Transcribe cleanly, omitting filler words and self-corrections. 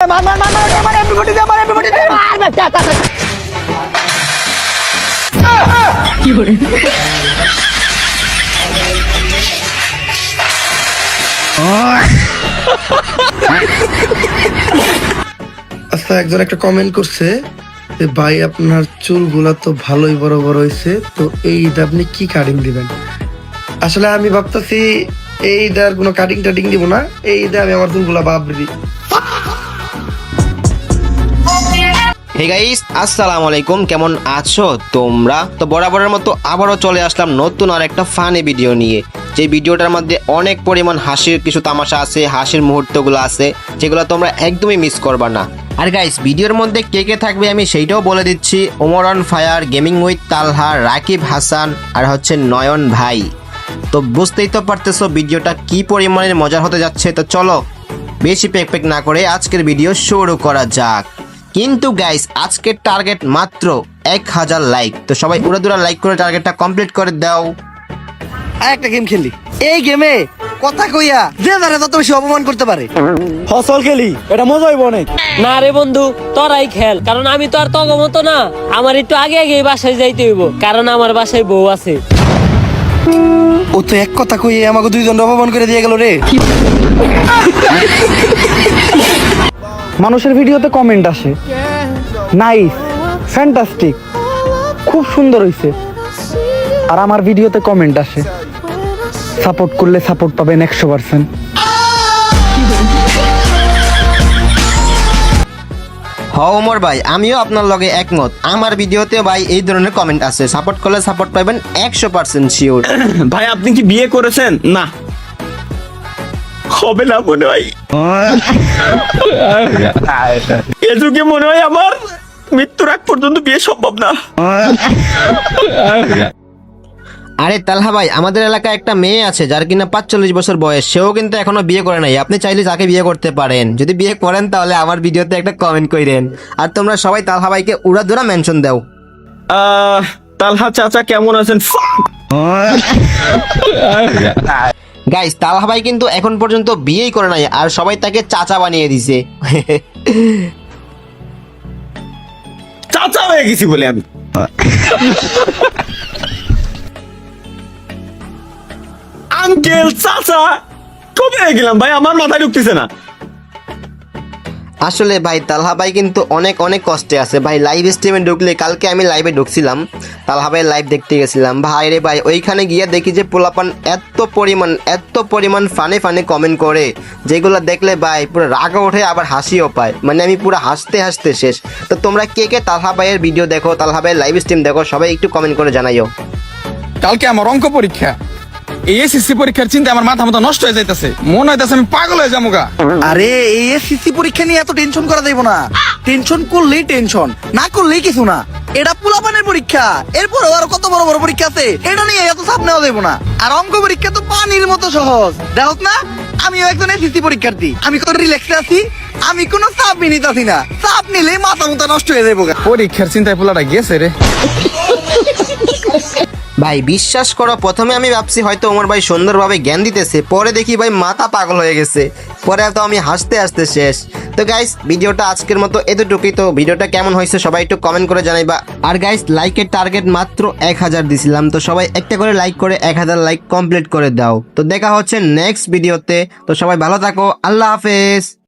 মার মার মার মার মার এভরিবডি দে মার এভরিবডি দে মার বাচ্চা কি করে আচ্ছা, একজন একটা কমেন্ট করছে যে ভাই আপনার চুলগুলা তো ভালোই বড় বড় হয়েছে, তো এই ঈদে আপনি কি কাটিং দিবেন? আসলে আমি ভাবতেছি এই ঈদে আর কোনো কাটিং টাটিং দিব না, এই ঈদে আমি আমার চুলগুলা বাবরি। হে গাইস, আসসালামু আলাইকুম। কেমন আছো তোমরা? তো বরাবরের মতো আবারও চলে আসলাম নতুন আর একটা ফানি ভিডিও নিয়ে। যে ভিডিওটার মধ্যে অনেক পরিমাণ হাসির কিছু তামাশা আছে, হাসির মুহূর্তগুলো আছে, যেগুলো তোমরা একদমই মিস করবা না। আর গাইস, ভিডিওর মধ্যে কে কে থাকবে আমি সেইটাও বলে দিচ্ছি। Omar on fire, gaming with Talha, Rakib Hasan আর হচ্ছে নয়ন ভাই। তো বুঝতেই তো পারতেছো ভিডিওটা কি পরিমাণের মজার হতে যাচ্ছে। তো চলো বেশি পেক না করে আজকের ভিডিও শুরু করা যাক। কিন্তু গাইস, আজকের টার্গেট মাত্র 1000 লাইক। তো সবাই উড়াদুরা লাইক করে টার্গেটটা কমপ্লিট করে দাও। আর একটা গেম খেলি, এই গেমে কথা কইয়া যে যারা যত বেশি অপমান করতে পারে ফসল খেলি, এটা মজা হইব অনেক। না রে বন্ধু, তোরাই খেল, কারণ আমি তো আর তগ মতো না। আমার একটু আগে আগে বাসায় যাইতে হইব, কারণ আমার বাসায় বউ আছে। ও তো এক কথা কইয়ে আমাকে দুইজন অপমান করে দিয়ে গেল রে। মানুষের ভিডিওতে কমেন্ট আসে, নাইস, ফ্যান্টাস্টিক, খুব সুন্দর হইছে। আর আমার ভিডিওতে কমেন্ট আসে, সাপোর্ট করলে সাপোর্ট পাবেন 100%। হ ওমর ভাই, আমিও আপনার লগে একমত। আমার ভিডিওতে ভাই এই ধরনের কমেন্ট আছে, সাপোর্ট করলে সাপোর্ট পাবেন 100% শিওর। ভাই আপনি কি বিয়ে করেছেন? না, হবে না মনে হয়। এ যুগে মনে হয় আমার মৃত্যুর আগ পর্যন্ত বিয়ে সম্ভব না। আরে তালহা ভাই, আমাদের এলাকায় একটা মেয়ে আছে যার কিনা 45 বছর বয়স, সেও কিন্তু এখনো বিয়ে করে নাই। আপনি চাইলে তাকে বিয়ে করতে পারেন। যদি বিয়ে করেন তাহলে আমার ভিডিওতে একটা কমেন্ট করেন। আর তোমরা সবাই তালহা ভাইকে উড়াধুরা মেনশন দাও। তালহা চাচা কেমন আছেন? গাইস, তালহা ভাই কিন্তু এখন পর্যন্ত বিয়েই করে নাই, আর সবাই তাকে চাচা বানিয়ে দিছে। চাচা হয়ে গেছি বলে আমি। আঙ্কেল চাচা কবে হয়ে গেলাম ভাই, আমার মাথায় ঢুকতেছে না। আসলে ভাই তালহা ভাই কিন্তু অনেক অনেক কষ্টে আছে ভাই। লাইভ স্ট্রিমে ঢুকলে, কালকে আমি লাইভে ঢুকছিলাম, তালহা ভাই লাইভ দেখতে গেছিলাম ভাই রে ভাই। ওইখানে গিয়ে দেখি যে পোলাপান এত পরিমাণ ফানে কমেন্ট করে, যেগুলো দেখলে ভাই পুরো রাগও ওঠে, আবার হাসিও পায়। মানে আমি পুরো হাসতে হাসতে শেষ। তো তোমরা কে কে তালহা ভাইয়ের ভিডিও দেখো, তালহা ভাইয়ের লাইভ স্ট্রিম দেখো, সবাই একটু কমেন্ট করে জানাইও। কালকে আমার অঙ্ক পরীক্ষা, এই এসএসসি পরীক্ষার চিন্তা আমার মাথা নষ্ট হয়ে যাইতেছে। মনে হইতেছে আমি পাগল হয়ে যাবো গা। আরে এই এসএসসি পরীক্ষা নিয়ে এত টেনশন করা যাইব না। টেনশন করলেই টেনশন, না করলেই কিছু না। এটা পোলাপানের পরীক্ষা, এরপর আরো কত বড় বড় পরীক্ষা আছে, এটা নিয়ে এত চাপ নেওয়া যাইব না। আর অঙ্ক পরীক্ষা তো পানির মতো সহজ। দেখো না, আমিও একজন এসএসসি পরীক্ষার্থী, আমি কত রিল্যাক্সে আছি, আমি কোনো চাপ নিতেছি না। চাপ নিলেই মাথা নষ্ট হয়ে যাইব গা। পরীক্ষার চিন্তায় পোলাটা গেছে রে। ভাই বিশ্বাস করো, প্রথমে আমি ভাবছি হয়তো ওমর ভাই সুন্দরভাবে জ্ঞান দিতেছে, পরে দেখি ভাই মাথা পাগল হয়ে গেছে। পরে তো আমি হাসতে হাসতে শেষ। তো গাইস, ভিডিওটা আজকের মতো এতটুকুই। তো ভিডিওটা কেমন হয়েছে সবাই একটু কমেন্ট করে জানাইবা। আর গাইস, লাইকের টার্গেট মাত্র 1000 দিছিলাম, তো সবাই একটা করে লাইক করে 1000 লাইক কমপ্লিট করে দাও। তো দেখা হচ্ছে নেক্সট ভিডিওতে। তো সবাই ভালো থাকো, আল্লাহ হাফেজ।